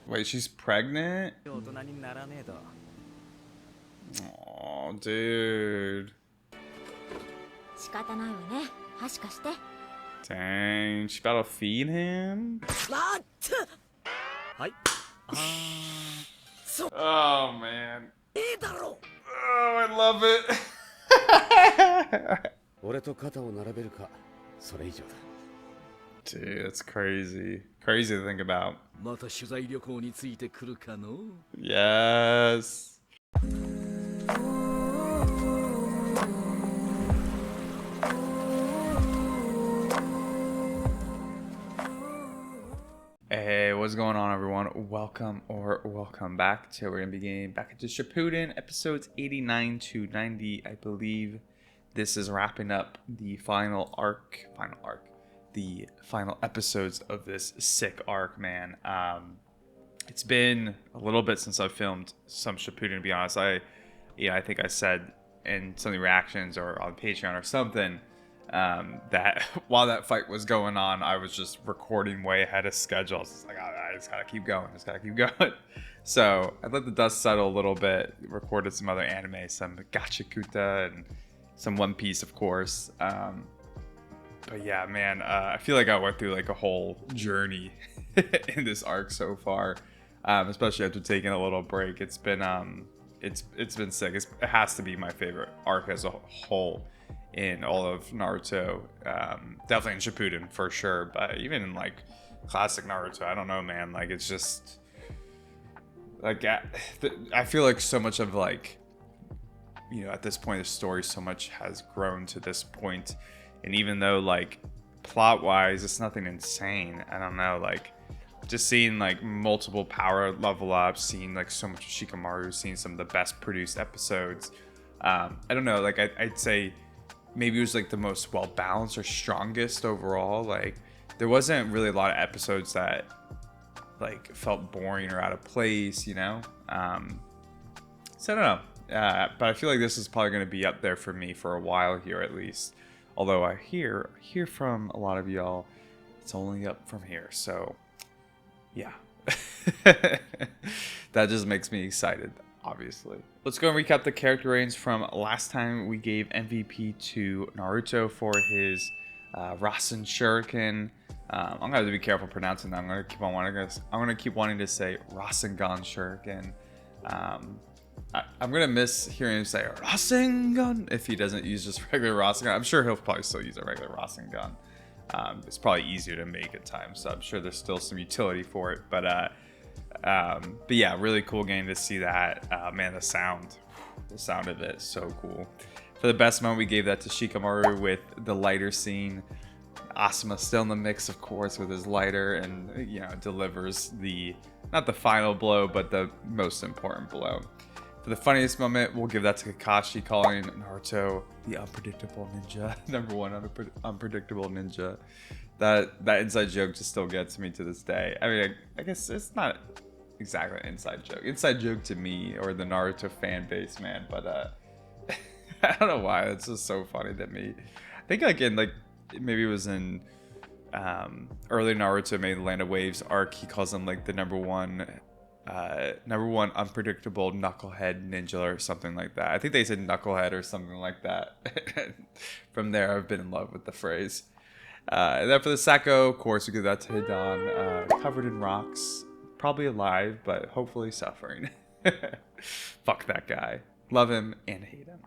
Wait, she's pregnant? Oh, dude. Dang, she about to feed him? Oh, man. Oh, I love it. Dude, that's crazy. Crazy to think about. Yes. Hey, what's going on, everyone? Welcome back to, we're gonna be getting back into Shippuden episodes 89 to 90, I believe. This is wrapping up the final episodes of this sick arc, man. It's been a little bit since I've filmed some Shippuden, to be honest. I think I said in some of the reactions or on Patreon or something, that while that fight was going on, I was just recording way ahead of schedule. It's like, I just gotta keep going, So I let the dust settle a little bit, recorded some other anime, some Gachakuta and some One Piece, of course. But yeah, man, I feel like I went through like a whole journey in this arc so far, especially after taking a little break. It's been been sick. It has to be my favorite arc as a whole in all of Naruto. Definitely in Shippuden for sure, but even in like classic Naruto, I don't know, man. Like, it's just like I feel like so much of, like, you know, at this point the story so much has grown to this point, and even though like plot wise it's nothing insane, I don't know, like just seeing like multiple power level ups, seeing like so much of Shikamaru, seeing some of the best produced episodes. I don't know, like I'd say maybe it was like the most well balanced or strongest overall. Like there wasn't really a lot of episodes that like felt boring or out of place, you know. So I don't know, but I feel like this is probably going to be up there for me for a while here at least. Although I hear from a lot of y'all it's only up from here, so yeah. That just makes me excited, obviously. Let's go and recap the character ratings from last time. We gave MVP to Naruto for his Rasen-Shuriken. I'm gonna have to be careful pronouncing that. I'm gonna keep wanting to say Rasengan-Shuriken. I'm gonna miss hearing him say Rasengan if he doesn't use just regular Rasengan. I'm sure he'll probably still use a regular Rasengan. It's probably easier to make at times, so I'm sure there's still some utility for it. But yeah, really cool getting to see that. Man, the sound of it, so cool. For the best moment, we gave that to Shikamaru with the lighter scene. Asuma still in the mix, of course, with his lighter, and you know, delivers not the final blow, but the most important blow. For the funniest moment, we'll give that to Kakashi calling Naruto the unpredictable ninja. Number one unpredictable ninja. That inside joke just still gets me to this day. I mean, I guess it's not exactly an inside joke. Inside joke to me or the Naruto fan base, man. But I don't know why. It's just so funny to me. I think like in like maybe it was in early Naruto, maybe the Land of Waves arc, he calls him like the number one unpredictable knucklehead ninja or something like that. I think they said knucklehead or something like that. From there, I've been in love with the phrase. And then for the Sacco, of course, we give that to Hidan, covered in rocks, probably alive, but hopefully suffering. Fuck that guy. Love him and hate him.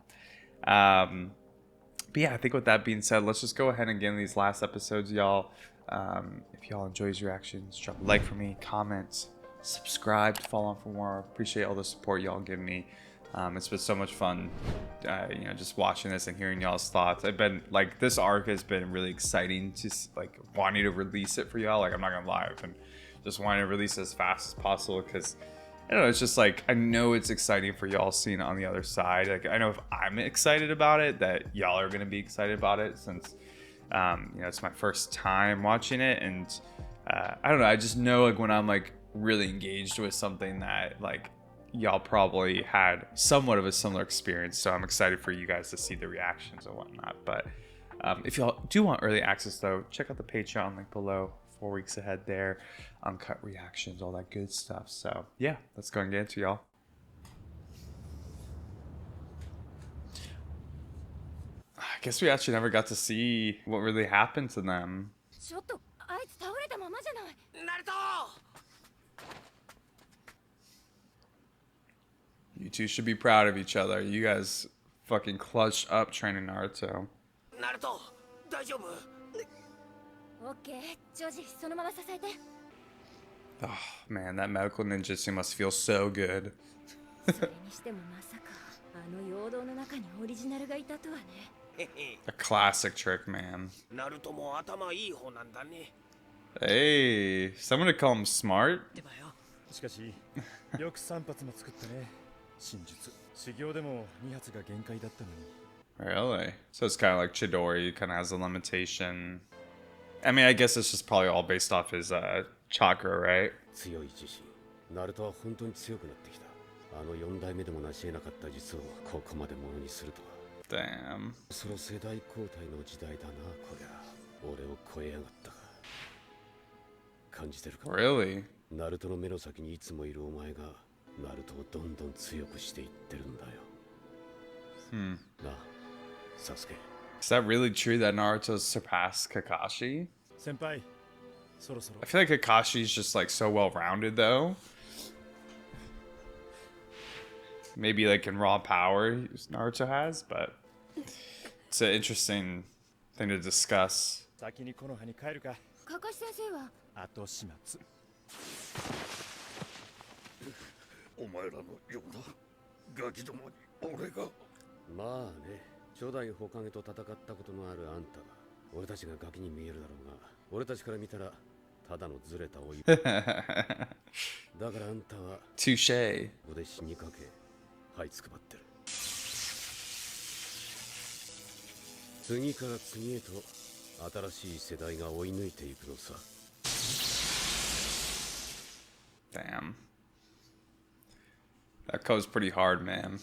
But yeah, I think with that being said, let's just go ahead and get in these last episodes, y'all. If y'all enjoy these reactions, drop a like for me, comments, subscribe to follow on for more. Appreciate all the support y'all give me. It's been so much fun, you know, just watching this and hearing y'all's thoughts. I've been like, this arc has been really exciting to like wanting to release it for y'all. Like, I'm not gonna lie, I've been just wanting to release it as fast as possible because I don't know, it's just like, I know it's exciting for y'all seeing it on the other side. Like, I know if I'm excited about it, that y'all are gonna be excited about it, since you know, it's my first time watching it, and I don't know, I just know like when I'm like really engaged with something that like y'all probably had somewhat of a similar experience, so I'm excited for you guys to see the reactions and whatnot. But If y'all do want early access, though, check out the Patreon link below. 4 weeks ahead there. Uncut reactions, all that good stuff. So, yeah, let's go and get into y'all. I guess we actually never got to see what really happened to them. You two should be proud of each other. You guys fucking clutched up training Naruto. Naruto, Oh man, that medical ninjutsu must feel so good. A classic trick, man. Hey, someone to call him smart? Really? So it's kind of like Chidori, kind of has a limitation. I mean, I guess it's just probably all based off his chakra, right? Damn. Really? Is that really true that Naruto surpassed Kakashi? I feel like Kakashi's just like so well-rounded though. Maybe like in raw power Naruto has, but it's an interesting thing to discuss. Touché. Damn. That goes pretty hard, man.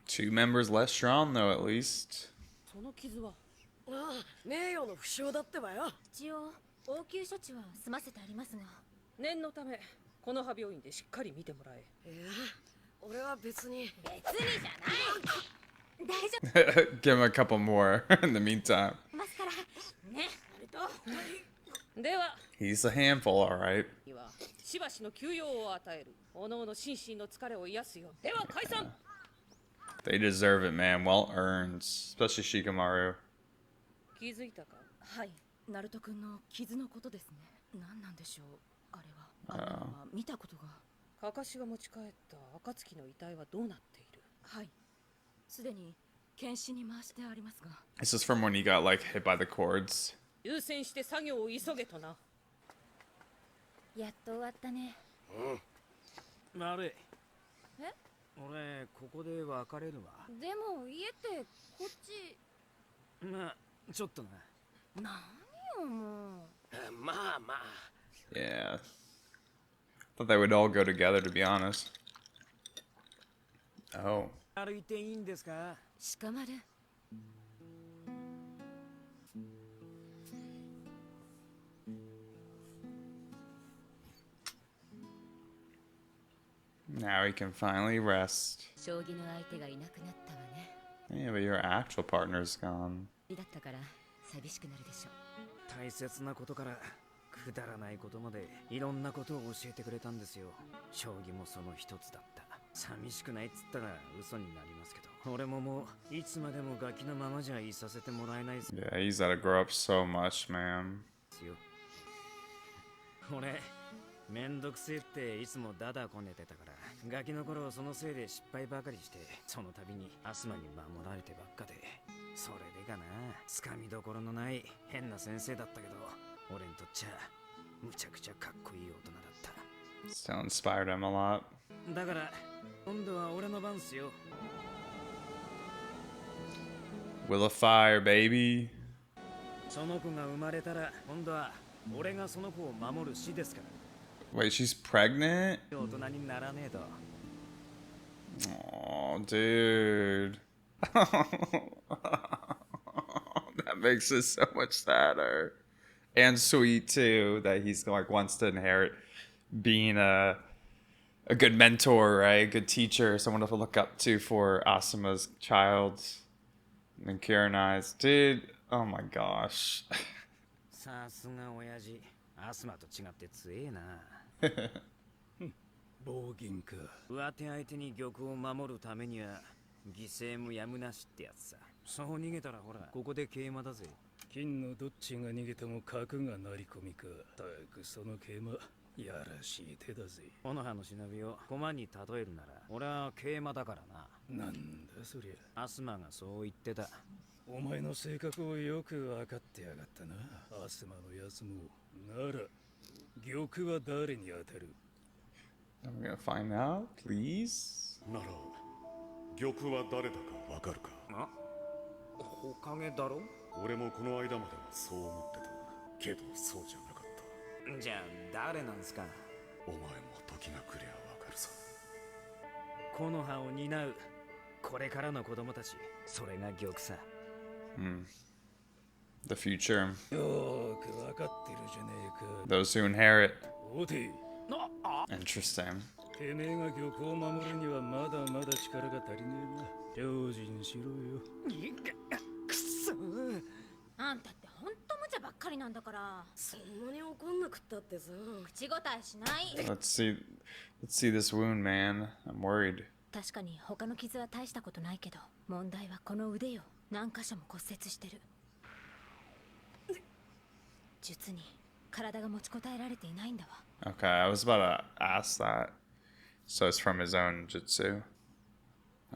Two members less strong, though, at least. Give him a couple more in the meantime. He's a handful, alright. They deserve it, man. Well earned. Especially Shikamaru. This is from when he got like hit by the cords. Yeah. Thought they would all go together, to be honest. Oh. Shikamaru. Now he can finally rest. Yeah, but your actual partner's gone. Yeah, he's gotta grow up so much, man. めんどくせえっていつもダダこねてたからガキの頃そのせいで失敗ばかりしてその度にアスマに守られてばっかでそれでかなつかみどころのない変な先生だったけど俺にとっちゃむちゃくちゃかっこいい大人だった Still inspired him a lot. だから今度は俺の番っすよ Will of Fire, baby. その子が生まれたら今度は俺がその子を守る死ですから Wait, she's pregnant? 大人にならねえと Oh, dude. That makes it so much sadder. And sweet too, that he's like wants to inherit being a good mentor, right? A good teacher, someone to look up to for Asuma's child. And Kieran eyes. Dude, oh my gosh. さすが親父。アスマと違って強えな。暴言か。上手相手に玉を守るためには犠牲もやむなしってやつさ。そう逃げたらほら、ここで桂馬だぜ。金のどっちが逃げても角が成り込みか。たくその桂馬、やらしい手だぜ。この葉の忍びを駒に例えるなら、俺は桂馬だからな。なんだそりゃ。アスマがそう言ってた。お前の性格をよく分かってやがったな。アスマのやつも。なら、玉は誰に当たる？ I'm gonna find out, please. なら玉は誰だかわかるか？あ、ほかげだろ？俺もこの間まではそう思ってたけどそうじゃなかった。じゃあ誰なんすか？お前も時が来りゃわかるさ。この葉を担うこれからの子供たち、それが玉さ。The future. よくわかってるじゃねえか。 Those who inherit. おて。Interesting. てめえが玉を守るにはまだまだ力が足りねえな。精進しろよ。くそ。あんたってほんと無茶ばっかりなんだから。そんなに怒んなくったってさ。口答えしない。Let's see this wound, man. I'm worried. 確かに他の傷は大したことないけど、問題はこの腕よ。何箇所も骨折してる。術に体が持ちこたえられていないんだわ。Okay, I was about to ask that. So it's from his own jutsu.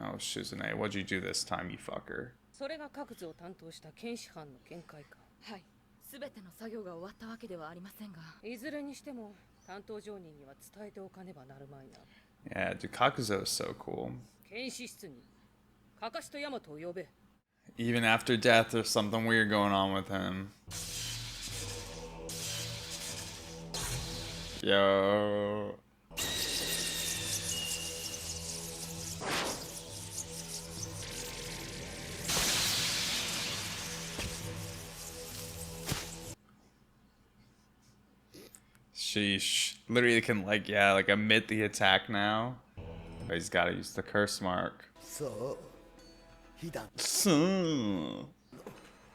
Oh, Shizune, what'd you do this time, you fucker? それが各自を担当した剣士班の見解か。はい。すべての作業が終わったわけではありませんが。いずれにしても担当上人には伝えておかねばなるまいな。Yeah, dude, Kakuzo is so cool. 剣士室にカカシとヤマトを呼べ。 Even after death, there's something weird going on with him. Yo. Sheesh. Literally can like emit the attack now. But he's gotta use the curse mark. そう被弾 So.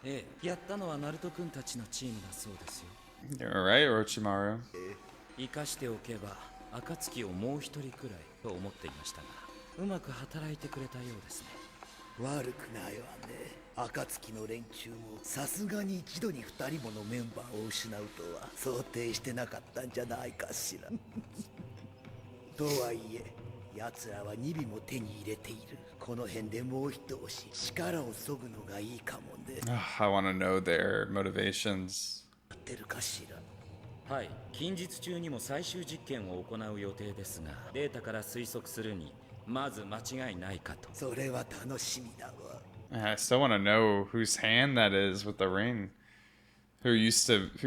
ええ、やったのはナルト君たちのチームだそうですよ。 You're right, Orochimaru. 生かしておけば暁をもう一人くらいと思っていましたが、うまく働いてくれたようですね。悪くないわね。暁の連中もさすがに一度に2人ものメンバーを失うとは想定してなかったんじゃないかしら。とはいえ奴らは2尾も手に入れている。この辺でもう一押し力を削ぐのがいいかもね。 I want to know their motivations. やってるかしら。はい、近日中にも最終実験を行う予定ですが、データから推測するにまず間違いないかと。それは楽しみだわ。I still want to know whose hand that is with the ring. Who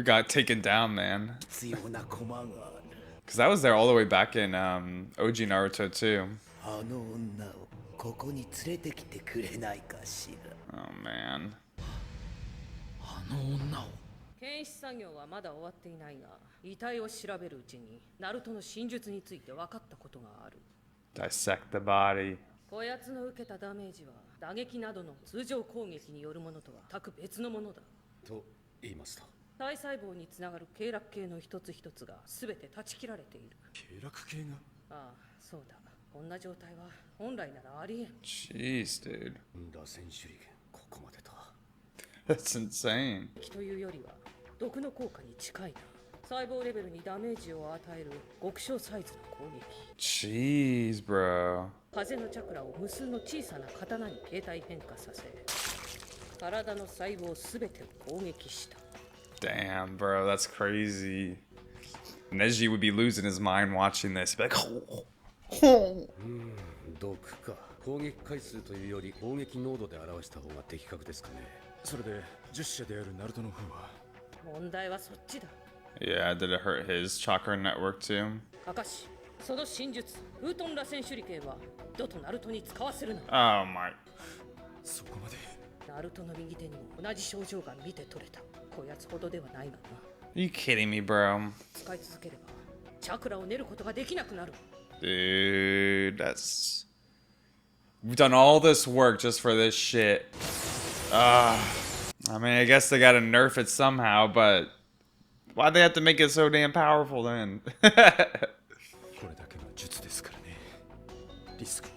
got taken down, man. 必要な駒がある。 Because that was there all the way back in OG Naruto too. あの女をここに連れてきてくれないかしら。 Oh man. あの女を。剣士作業はまだ終わっていないが、遺体を調べるうちにナルトの真術について分かったことがある。 Dissect the body. こやつの受けたダメージは打撃などの通常攻撃によるものとは全く別のものだ。と言いますと、体細胞につながる経絡系の一つ一つが全て断ち切られている。経絡系が？ああ、そうだ。こんな状態は本来ならありえん。 Jeez, dude. 螺旋手裏剣、ここまでとは。 That's insane. というよりは毒の効果に近いな。細胞レベルにダメージを与える極小サイズの攻撃。 Jeez, bro. 風のチャクラを無数の小さな刀に形態変化させ、体の細胞すべてを攻撃した。 Damn, bro. That's crazy. Neji would be losing his mind watching this. He'd be like, oh. 毒か。攻撃回数というより攻撃濃度で表した方が的確ですかね。それで10社であるナルトの方は？問題はそっちだ。 Yeah, did it hurt his chakra network too? カカシ、その真術ウートン螺旋手裏剣はドとナルトに使わせるな。 Oh my. そこまで。ナルトの右手にも同じ症状が見て取れた。こやつほどではないがな。 Are you kidding me, bro? 使い続ければチャクラを練ることができなくなる。 Dude, that's... We've done all this work just for this shit. I mean, I guess they gotta nerf it somehow, but... Why'd they have to make it so damn powerful then? これだけの術ですからね。リスクを。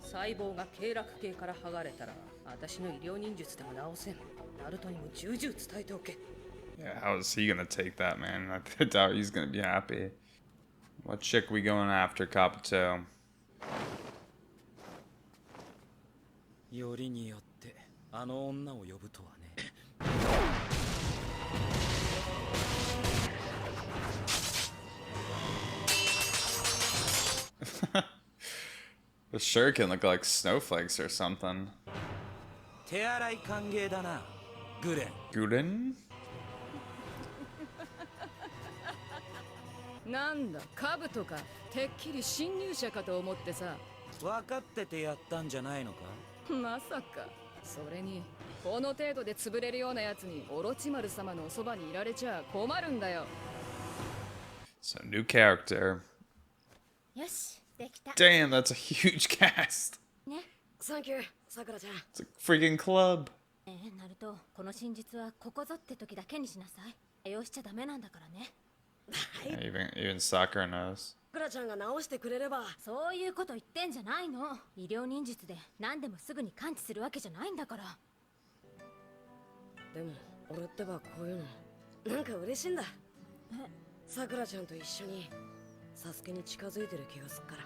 細胞が経絡系から剥がれたら私の医療忍術でも治せん。ナルトにも重々伝えておけ。 Yeah, how is he gonna take that, man? I doubt he's gonna be happy. What chick we going after, Kabuto? よりによってあの女を呼ぶとはね。The shuriken look like snowflakes or something. 手洗い歓迎だな、グレン。 Guden? なんだ、カブとかてっきり侵入者かと思ってさ。分かっててやったんじゃないのか。まさか。それにこの程度で潰れるようなやつにオロチマル様のおそばにいられちゃ困るんだよ。 So, new character. よし、できた。 Damn, that's a huge cast. ね。サンキュー、さくらちゃん。 It's a freaking club. ナルト、この真実はここぞって時だけにしなさい。利用しちゃダメなんだからね。Yeah, even Sakura knows. さくらちゃんが直してくれれば。そういうこと言ってんじゃないの。医療忍術で何でもすぐに完治するわけじゃないんだから。でも俺ってばこういうのなんか嬉しいんだ。さくらちゃんと一緒にサスケに近づいてる気がすっから。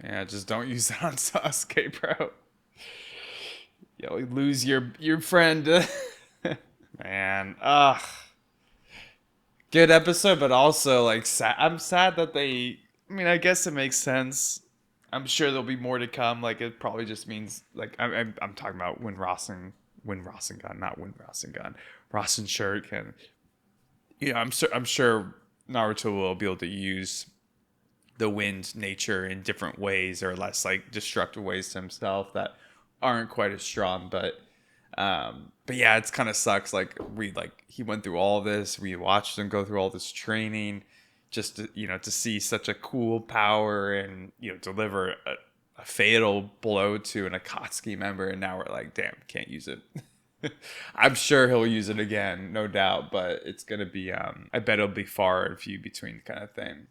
Yeah, just don't use that on Sasuke, bro. You'll lose your friend. Man, good episode, but also like I'm sad that they. I mean, I guess it makes sense. I'm sure there'll be more to come. Like it probably just means like I'm talking about when Rasen Shuriken. You know, I'm sure Naruto will be able to use the wind nature in different ways or less like destructive ways to himself that aren't quite as strong. But yeah, it's kind of sucks. Like he went through all this. We watched him go through all this training, just to, to see such a cool power and deliver a fatal blow to an Akatsuki member, and now we're like, damn, can't use it. I'm sure he'll use it again, no doubt, but it's gonna be I bet it'll be far and few between kind of thing.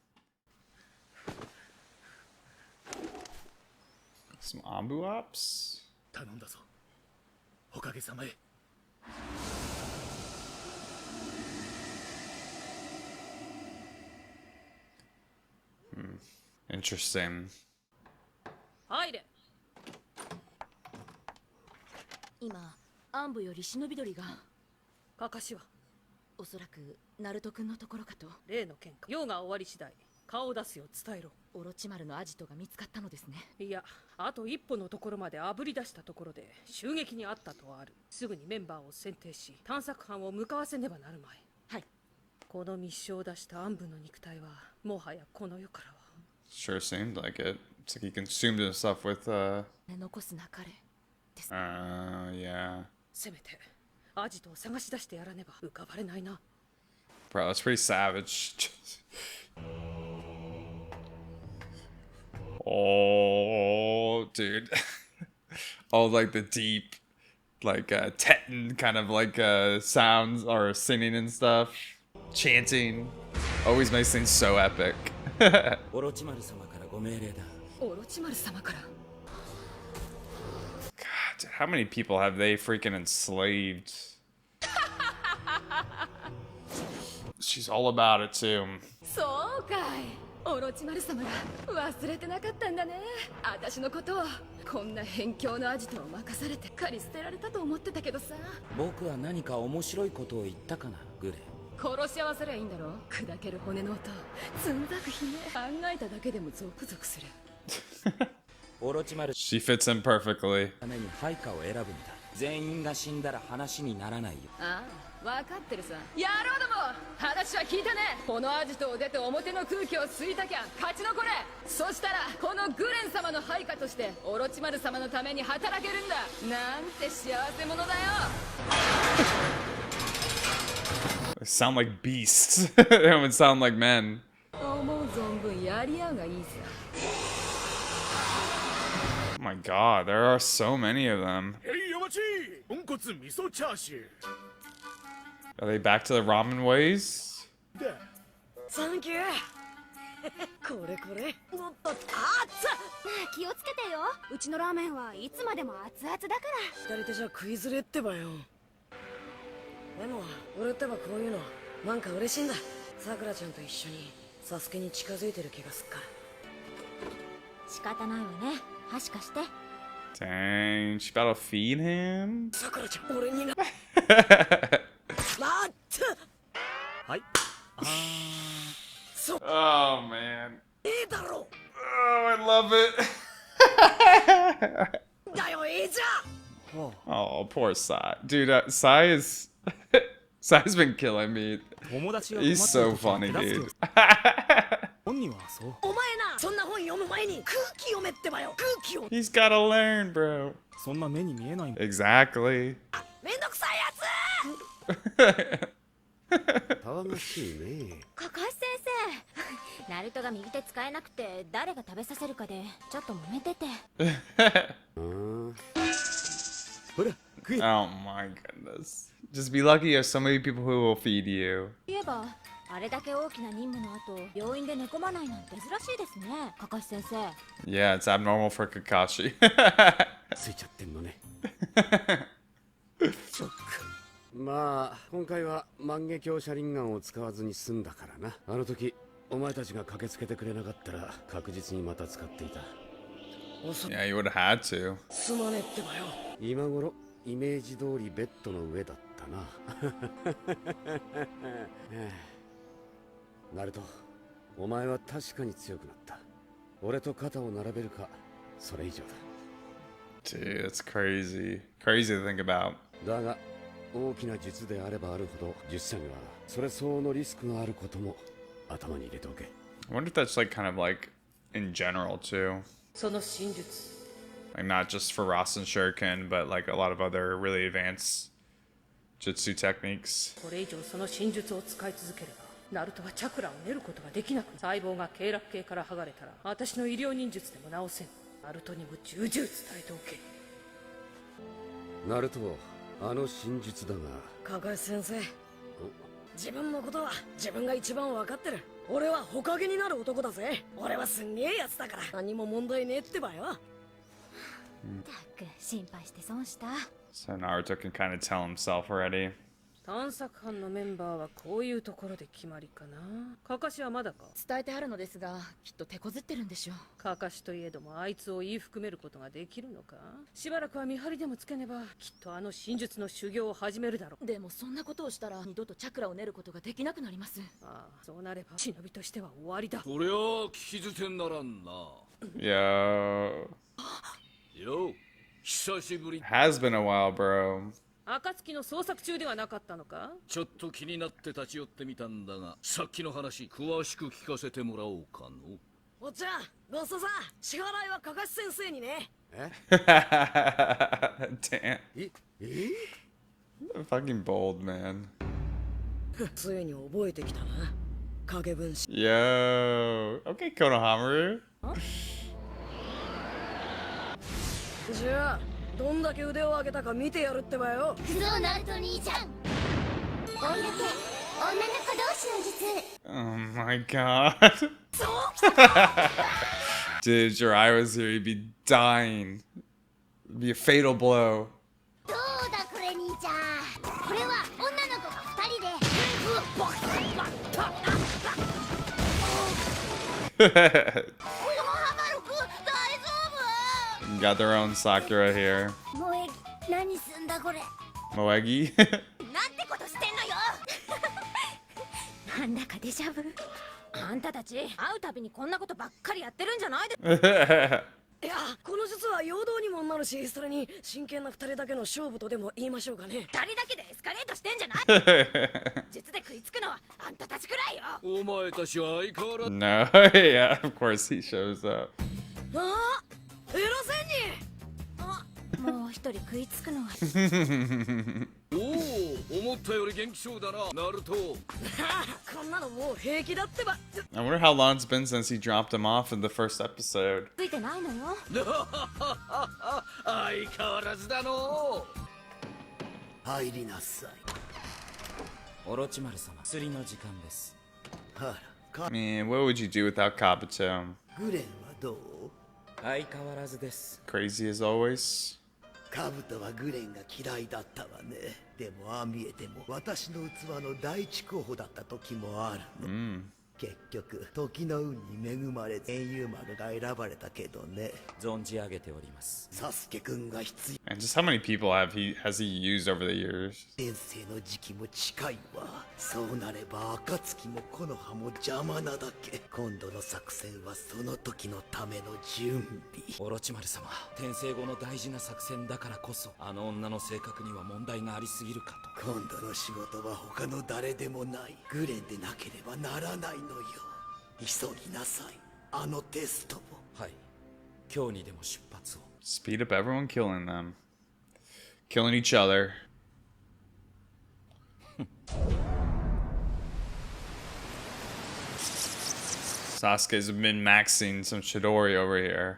Some Ambu ops? 頼んだぞ。おかげさまへ。 Interesting. 入れ。今、暗部より忍び鳥が。かかしはおそらくナルト君のところかと。例の件か。用が終わり次第顔を出すよう伝えろ。オロチマルのアジトが見つかったのですね。いや、あと一歩のところまであぶり出したところで襲撃にあったとある。すぐにメンバーを選定し探索班を向かわせねばなるまい。はい。この密書を出した暗部の肉体はもはやこの世からは。 Sure seemed like it. It's like he consumed himself with残すなかれです。yeah. せめてアジトを探し出してやらねば浮かばれないな。 Bro, that's pretty savage. Oh, dude. All like the deep, like Teton kind of like sounds or singing and stuff. Chanting. Always makes things so epic. オロチマル様からご命令だ。オロチマル様から。God, dude, how many people have they freaking enslaved? She's all about it too. そうかい。オロチマル様が忘れてなかったんだね。私のことをこんな辺境のアジトを任されて借り捨てられたと思ってたけどさ。僕は何か面白いことを言ったかな、グレン。殺し合わせりゃいいんだろ。砕ける骨の音、つんざく悲鳴、考えただけでもゾクゾクする。オロチマル She fits in perfectly. ために配下を選ぶんだ。全員が死んだら話にならないよ。ああ、分かってるさ。野郎ども、話は聞いたね。このアジトを出て表の空気を吸いたきゃ勝ち残れ。そしたらこのグレン様の配下としてオロチマル様のために働けるんだ。なんて幸せ者だよ。They sound like beasts. They don't sound like men. 思う存分やり合うがいいさ。 Oh my god, there are so many of them. Are they back to the ramen ways? サンキューこれこれもっと熱っ。気をつけてよ。うちのラーメンはいつまでも熱々だから。左手じゃ食いずれってばよ。でも俺ってばこういうのなんか嬉しいんだ。さくらちゃんと一緒にサスケに近づいてる気がすっから。仕方ないわね。箸貸して。 Dang, she about to feed him? さくらちゃん俺にな待って。はい。Oh man. いいだろ Oh, I love it. だよいいじゃん。 Oh, poor Sai. Dude, Sai is... Sai's been killing me. 友達が He's 困 so ってる時は funny, 手助け dude. を本人はそう。お前なそんな本読む前に空気読めってばよ。空気を He's gotta learn, bro. そんな目に見えない。 Exactly. めんどくさいやたわましいね。かかし先生ナルトが右手使えなくて誰が食べさせるかでちょっと揉めてて。ほら食え。 Oh my goodness. Just be lucky you have so many people who will feed you. 言えばあれだけ大きな任務の後病院で寝込まないなんて珍しいですね、かかし先生。 Yeah, it's abnormal for Kakashi. ついちゃってんのね。そっか。まあ今回は万華鏡車輪眼を使わずに済んだからな。あの時お前たちが駆けつけてくれなかったら確実にまた使っていた。 Yeah, you would have had to. すまねってばよ。今頃イメージ通りベッドの上だったな。ナルト、お前は確かに強くなった。俺と肩を並べるか、それ以上だ。 Dude, that's crazy. Crazy to think about. だが大きな術であればあるほど術者にはそれ相応のリスクがあることも頭に入れておけ。 I wonder if that's like kind of like in general too. その真術 Like not just for Rasen-Shuriken, but like a lot of other really advanced jutsu techniques. これ以上その真術を使い続ければナルトはチャクラを練ることができなく、細胞が経絡系から剥がれたら私の医療忍術でも治せん。ナルトにも重々伝えておけ。ナルト、あの真術だが。かかし先生、自分のことは自分が一番分かってる。俺はほかげになる男だぜ。俺はすんげえやつだから何も問題ねえってばよ。たく心配して損した。 So Naruto can kind of tell himself already. 探索班のメンバーはこういうところで決まりかな。かかしはまだか。伝えてあるのですが、きっと手こずってるんでしょう。かかしといえどもあいつを言い含めることができるのか。しばらくは見張りでもつけねばきっとあの真術の修行を始めるだろう。でもそんなことをしたら二度とチャクラを練ることができなくなります。ああ、そうなれば忍びとしては終わりだ。そりゃあ聞き捨てならんな。 Yo. よ、久しぶり。 Has been a while, bro. 暁の捜索中ではなかったのか。ちょっと気になって立ち寄ってみたんだが、さっきの話詳しく聞かせてもらおうかの。おっちゃん、ごちそうさん。支払いはかかし先生にね。Damn. え Fucking bold, man. ついに覚えてきたな。影分身。 Yo. Okay, Konohamaru. じゃあどんだけ腕を上げたか見てやるってばよ。そうナルト兄ちゃん。こんだけ女の子同士の術。 Oh my god. Dude, Jiraiya was here, he'd be dying. It'd be a fatal blow. どうだこれ兄ちゃん。これは女の子が2人で。 Got their own Sakura here. 萌え何すんだこれ。 Moegi? なんてことしてんのよ。なんだかデジャブ。あんたたち会うたびにこんなことばっかりやってるんじゃないで。いや、この術は陽動にもなるし、それに真剣な二人だけの勝負とでも言いましょうかね。二人だけでエスカレートしてんじゃない術で食いつくのはあんたたちくらいよ。お前たちは相変わらず No, yeah, of course he shows up. ああ、エラセンもう一人食いつくのはおお、思ったより元気そうだな、ナルト。ニこんなのもう平気だってば。 I wonder how long it's been since he dropped him off in the first episode. ついてないのよ。相変わらずだの。入りなさい。オロチマル様、釣りの時間です。はら、 Man, what would you do without Kabuto? グレンはどう？相変わらずです。 Crazy as always. カブトはグレンが嫌いだったわね。でもああ見えても私の器の第一候補だった時もあるの。結局時の運に恵まれず英雄丸が選ばれたけどね。存じ上げております。サスケくんが必要。 And just how many people has he used over the years? 転生の時期も近いわ。そうなれば暁も木の葉も邪魔なだけ。今度の作戦はその時のための準備。オロチマル様、転生後の大事な作戦だからこそ、あの女の性格には問題がありすぎるかと。今度の仕事は他の誰でもない。グレンでなければならないのよ。急ぎなさい、あのテストを。はい、今日にでも出発を。Speed up everyone killing them. Killing each other. Sasuke's been maxing some Chidori over here.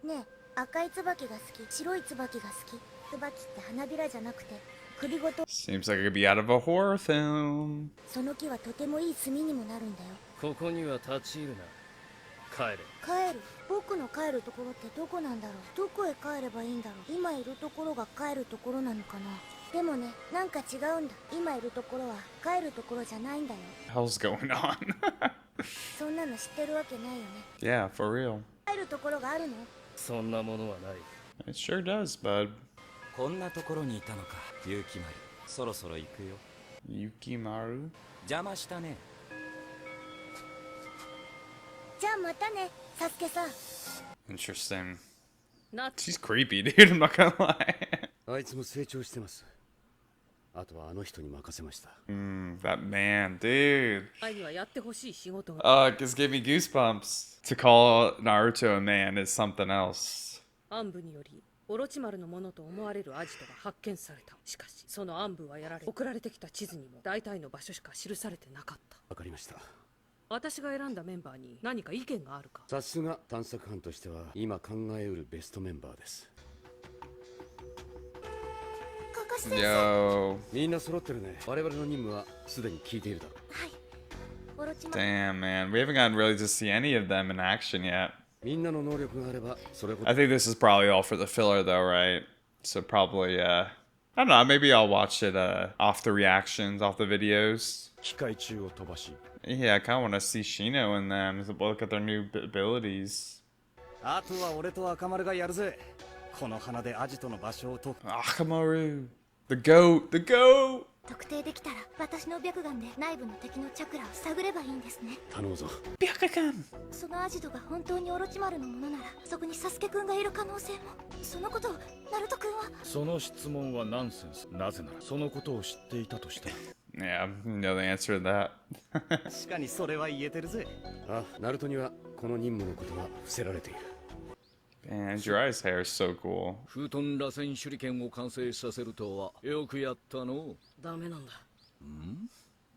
ねえ、赤い椿が好き、白い椿が好き。椿って花びらじゃなくて栗ごと。 Seems like it could be out of a horror film. その木はとてもいい炭にもなるんだよ。ここには立ち入るな。帰れ。帰る。僕の帰るところってどこなんだろう。どこへ帰ればいいんだろう。今いるところが帰るところなのかな。でもね、なんか違うんだ。今いるところは帰るところじゃないんだよ。 Hell's going on? そんなの知ってるわけないよね。 Yeah, for real. 帰るところがあるの？そんなものはない。 It sure does, bud. こんなところにいたのか、ユキマル。そろそろ行くよ。 Yukimaru? 邪魔したね。じゃあまたね、サスケさん。 Interesting. な She's creepy, dude. I'm not gonna lie. あいつも成長してます。あとはあの人に任せました。That man, dude. 愛にはやってほしい仕事が。It just gave me goosebumps. To call Naruto a man is something else. 暗部によりオロチマルのものと思われるアジトが発見された。しかしその暗部はやられ、送られてきた地図にも大体の場所しか記されてなかった。わかりました。私が選んだメンバーに何か意見があるか？さすが探索班としては今考えうるベストメンバーです。カカシ先生。 Yo. みんな揃ってるね。我々の任務はすでに聞いているだろう。はい。オロチマル。 Damn, man. We haven't gotten really to see any of them in action yet. みんなの能力があればそれほど。 I think this is probably all for the filler, though, right? So probably, I don't know. Maybe I'll watch it off the reactions, off the videos. 機械中を飛ばし。 Yeah, I kind of want to see Shino in them. Look at their new abilities. あとは俺と赤丸がやるぜ。この花でアジトの場所をと。 Akamaru, the goat, the goat. 特定できたら私の白眼で内部の敵のチャクラを探ればいいんですね。頼むぞ。そのアジトが本当にオロチマルのものなら、そこにサスケくんがいる可能性も。そのことをナルトくんは。その質問はナンセンス。なぜならそのことを知っていたとしたら。 Yeah, you know the answer to that. 確かにそれは言えてるぜ。あ、ナルトにはこの任務のことが伏せられている。 Man, Jiraiya's hair is so cool. フートン螺旋手裏剣を完成させるとはよくやったの。ダメなんだ。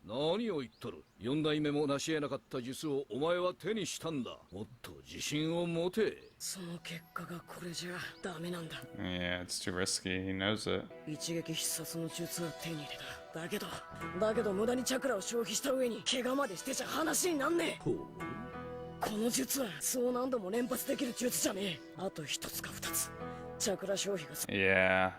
何を言っとる。4代目も成し得なかった術をお前は手にしたんだ。もっと自信を持て。その結果がこれじゃダメなんだ。 Yeah, it's too risky. He knows it. 一撃必殺の術は手に入れた。だけど無駄にチャクラを消費した上に怪我までしてちゃ話になんねえ。この術はそう何度も連発できる術じゃねえ。あと一つか二つ Yeah.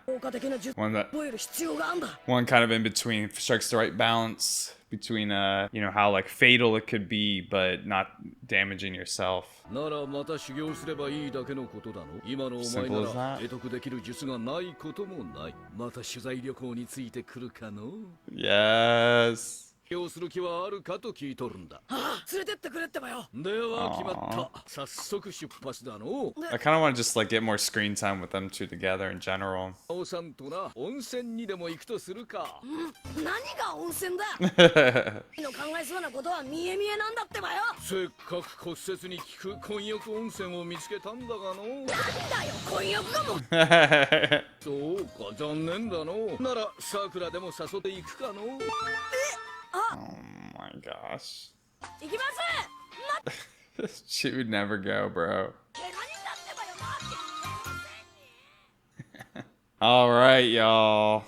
One that 覚える必要があんだ。 one kind of in between, strikes the right balance between you know, how like fatal it could be but not damaging yourself. ならまた修行すればいいだけのことだの。今のお前 Simple as なら that. 得得できる術がないこともない。また取材旅行についてくるかの。 Yes. 修行する気はあるかと聞いとるんだ。ああ、連れてってくれってばよ。では決まった。早速出発だの。 I kind of want to just like get more screen time with them two together in general. おさんとな、温泉にでも行くとするか。何が温泉だ。の考えそうなことは見え見えなんだってばよ。せっかく骨折に効く混浴温泉を見つけたんだがの。なんだよ、混浴かも。そうか、残念だの。なら、さくらでも誘っていくかの。 Oh my gosh. 行きます。 She would never go, bro. 怪我人だってばよ。 All right, y'all.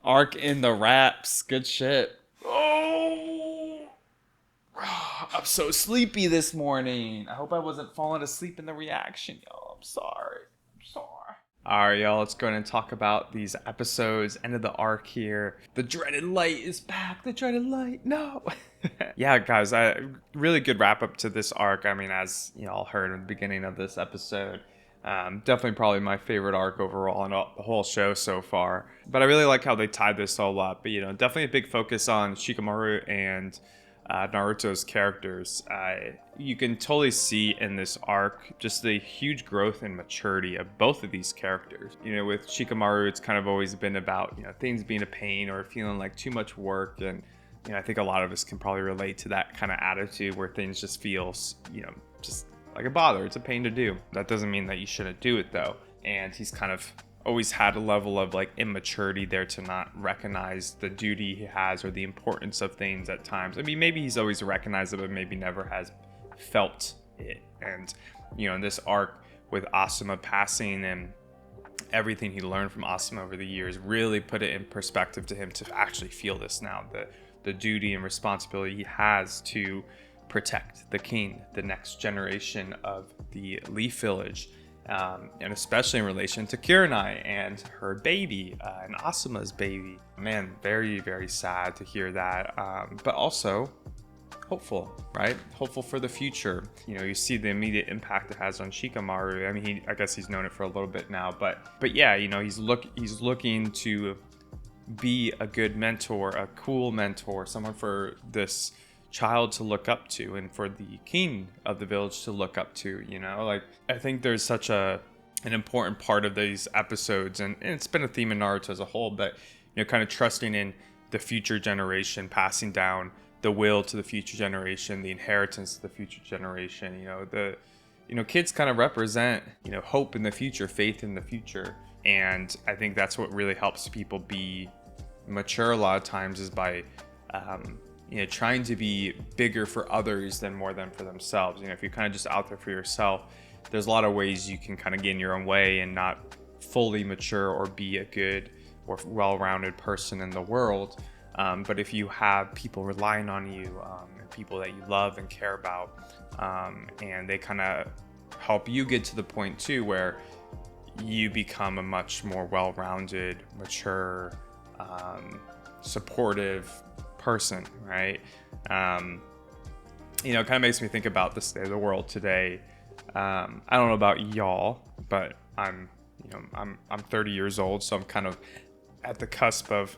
Arc in the wraps. Good shit. Oh, I'm so sleepy this morning. I hope I wasn't falling asleep in the reaction, y'all. I'm sorry. All right, y'all. Let's go ahead and talk about these episodes. End of the arc here. The dreaded light is back. The dreaded light. No. Yeah, guys. Really good wrap up to this arc. I mean, as you all heard in the beginning of this episode. Definitely probably my favorite arc overall in the whole show so far. But I really like how they tied this all up. But, you know, definitely a big focus on Shikamaru and Naruto's characters. You can totally see in this arc just the huge growth and maturity of both of these characters. You know, with Shikamaru, it's kind of always been about, you know, things being a pain or feeling like too much work. And, you know, I think a lot of us can probably relate to that kind of attitude where things just feel, you know, just like a bother. It's a pain to do. That doesn't mean that you shouldn't do it though. And he's kind of always had a level of like immaturity there to not recognize the duty he has or the importance of things at times. I mean, maybe he's always recognized it, but maybe never has felt it. And, you know, in this arc with Asuma passing and everything he learned from Asuma over the years really put it in perspective to him to actually feel this now, the duty and responsibility he has to protect the king, the next generation of the Leaf Village, and especially in relation to Kurenai and her baby, and Asuma's baby. Man, very, very sad to hear that, but also hopeful, right? Hopeful for the future. You know, you see the immediate impact it has on Shikamaru. I mean, I guess he's known it for a little bit now, but yeah, you know, he's looking to be a good mentor, a cool mentor, someone for this child to look up to and for the king of the village to look up to. You know, like, I think there's such an important part of these episodes, and it's been a theme in Naruto as a whole, but, you know, kind of trusting in the future generation, passing down the will to the future generation, the inheritance to the future generation. You know, kids kind of represent, you know, hope in the future, faith in the future. And I think that's what really helps people be mature a lot of times, is by you know, trying to be bigger for others than more than for themselves. You know, if you're kind of just out there for yourself, there's a lot of ways you can kind of get in your own way and not fully mature or be a good or well-rounded person in the world. But if you have people relying on you, and people that you love and care about, and they kind of help you get to the point too where you become a much more well-rounded, mature, supportive person, right? You know, it kind of makes me think about the state of the world today. I don't know about y'all, but I'm 30 years old, so I'm kind of at the cusp of,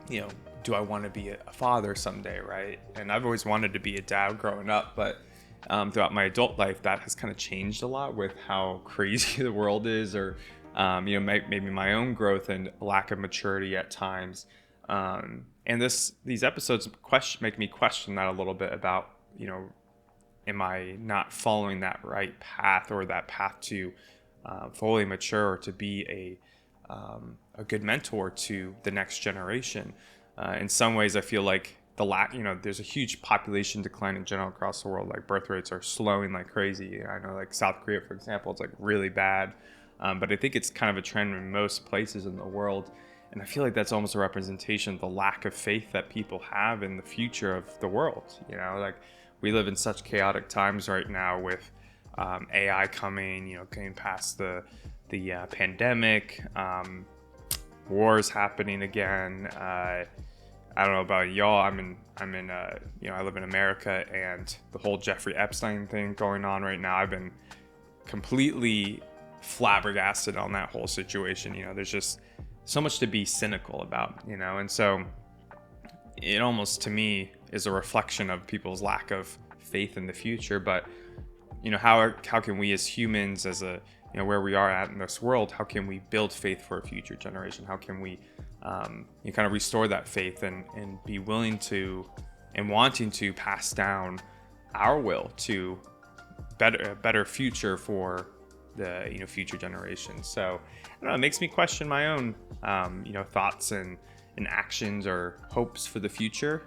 you know, do I want to be a father someday, right? And I've always wanted to be a dad growing up, but throughout my adult life, that has kind of changed a lot with how crazy the world is, or you know, maybe my own growth and lack of maturity at times. And these episodes make me question that a little bit about, you know, am I not following that right path, or that path to fully mature, or to be a good mentor to the next generation? In some ways, I feel like you know, there's a huge population decline in general across the world. Like, birth rates are slowing like crazy. I know, like South Korea, for example, it's like really bad. But I think it's kind of a trend in most places in the world. And I feel like that's almost a representation of the lack of faith that people have in the future of the world. You know, like, we live in such chaotic times right now with AI coming, you know, getting past the the pandemic, wars happening again. I don't know about y'all. I'm in I live in America, and the whole Jeffrey Epstein thing going on right now. I've been completely flabbergasted on that whole situation. There's just so much to be cynical about, and so it almost to me is a reflection of people's lack of faith in the future. But how can we as humans, as where we are at in this world, how can we build faith for a future generation? How can we kind of restore that faith and be willing to and wanting to pass down our will to a better future for the future generations? So I don't know, it makes me question my own thoughts and actions or hopes for the future.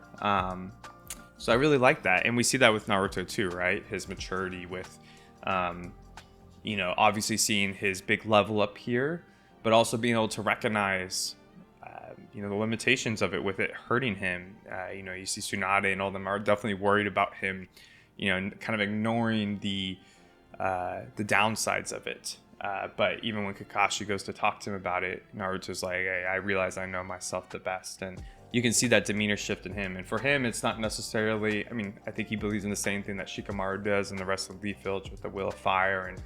So I really like that, and we see that with Naruto too, right? His maturity with obviously seeing his big level up here, but also being able to recognize the limitations of it, with it hurting him. You see Tsunade and all them are definitely worried about him, kind of ignoring the downsides of it. But even when Kakashi goes to talk to him about it, Naruto's like, hey, I realize I know myself the best. And you can see that demeanor shift in him. And for him, it's not necessarily, I think he believes in the same thing that Shikamaru does and the rest of the Leaf Village with the Will of Fire and,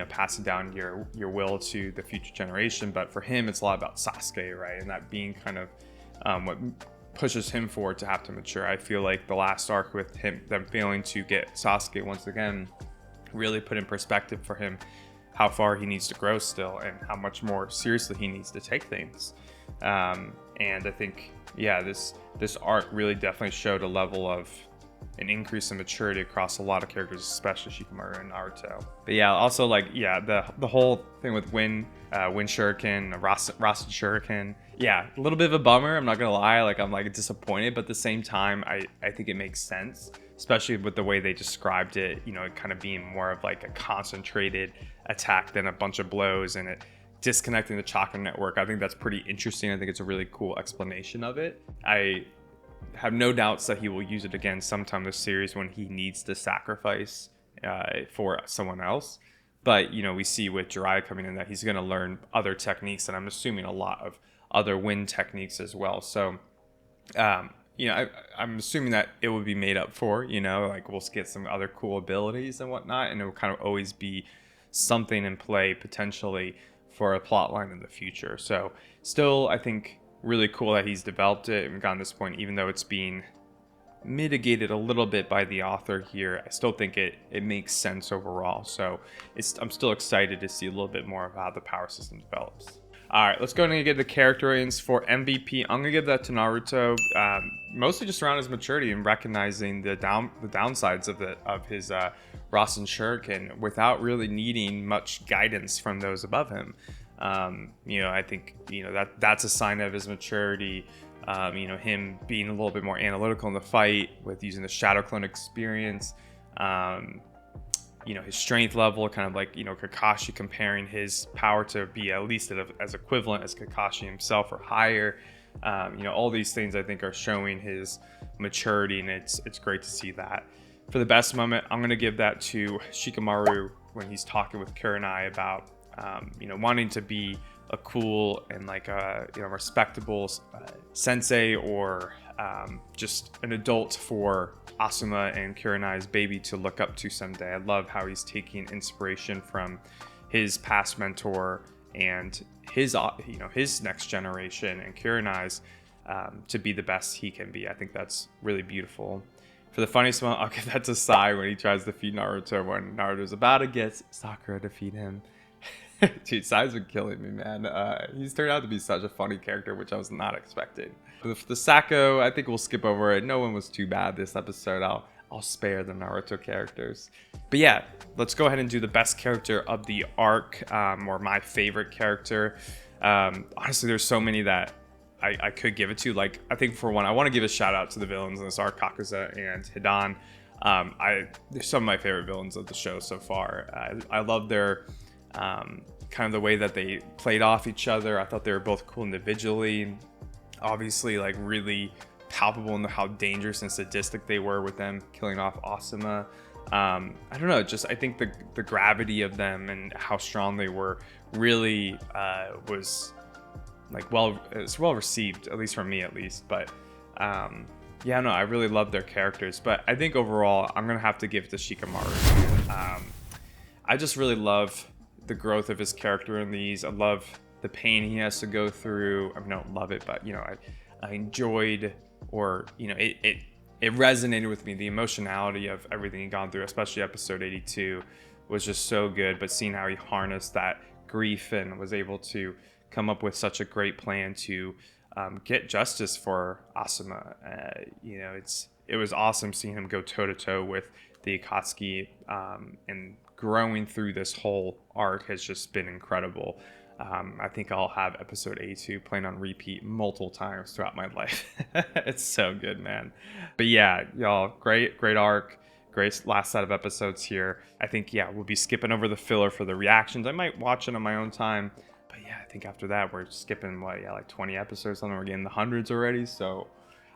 passing down your will to the future generation. But for him, it's a lot about Sasuke, right? And that being kind of what pushes him forward to have to mature. I feel like the last arc with them failing to get Sasuke once again really put in perspective for him how far he needs to grow still and how much more seriously he needs to take things. And I think, this arc really definitely showed a level of an increase in maturity across a lot of characters, especially Shikamaru and Naruto. But also the whole thing with Wind Shuriken, Rasen-Shuriken. A little bit of a bummer. I'm not gonna lie. I'm disappointed, but at the same time, I think it makes sense, especially with the way they described it. It kind of being more of like a concentrated attack than a bunch of blows, and it disconnecting the chakra network. I think that's pretty interesting. I think it's a really cool explanation of it. I have no doubts that he will use it again sometime this series when he needs to sacrifice for someone else. But we see with Jiraiya coming in that he's going to learn other techniques, and I'm assuming a lot of other wind techniques as well. So I'm assuming that it will be made up for. We'll get some other cool abilities and whatnot, and it will kind of always be something in play potentially for a plot line in the future. So still, I think really cool that he's developed it and gotten this point, even though it's being mitigated a little bit by the author here. I still think it makes sense overall. So I'm still excited to see a little bit more of how the power system develops. All right, let's go ahead and get the character ratings for MVP. I'm gonna give that to Naruto, mostly just around his maturity and recognizing the downsides of his Rasen-Shuriken without really needing much guidance from those above him. I think that's a sign of his maturity. Him being a little bit more analytical in the fight with using the Shadow Clone experience. His strength level, kind of like Kakashi, comparing his power to be at least as equivalent as Kakashi himself or higher. All these things I think are showing his maturity, and it's great to see that. For the best moment, I'm gonna give that to Shikamaru when he's talking with Kurenai about wanting to be a cool and respectable sensei or just an adult for Asuma and Kurenai's baby to look up to someday. I love how he's taking inspiration from his past mentor and his next generation and Kurenai's to be the best he can be. I think that's really beautiful. For the funniest moment, I'll give that to Sai when he tries to feed Naruto when Naruto's about to get Sakura to feed him. Dude, Sai's been killing me, man. He's turned out to be such a funny character, which I was not expecting. For the Sako, I think we'll skip over it. No one was too bad this episode. I'll spare the Naruto characters. But let's go ahead and do the best character of the arc, or my favorite character. Honestly, there's so many that I could give it to. I think for one, I want to give a shout out to the villains in this arc, Kakuza and Hidan. They're some of my favorite villains of the show so far. I love their kind of the way that they played off each other. I thought they were both cool individually. Obviously, really palpable in how dangerous and sadistic they were with them killing off Asuma. I don't know, just I think the gravity of them and how strong they were really was like it's well received, at least from me at least. But yeah, no, I really love their characters. But I think overall I'm gonna have to give it to Shikamaru. I just really love the growth of his character in these. I love the pain he has to go through. I mean, I don't love it, but you know, I enjoyed, or you know, it resonated with me. The emotionality of everything he'd gone through, especially episode 82, was just so good. But seeing how he harnessed that grief and was able to come up with such a great plan to get justice for Asuma, you know, it was awesome seeing him go toe to toe with the Akatsuki, and growing through this whole arc has just been incredible. I think I'll have episode 82 playing on repeat multiple times throughout my life. It's so good, man. But yeah, y'all, great arc. Great last set of episodes here. I think, yeah, we'll be skipping over the filler for the reactions. I might watch it on my own time. But yeah, I think after that, we're skipping, like 20 episodes. Something. We're getting the hundreds already. So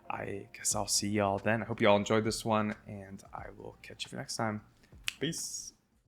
I guess I'll see y'all then. I hope y'all enjoyed this one. And I will catch you next time. Peace.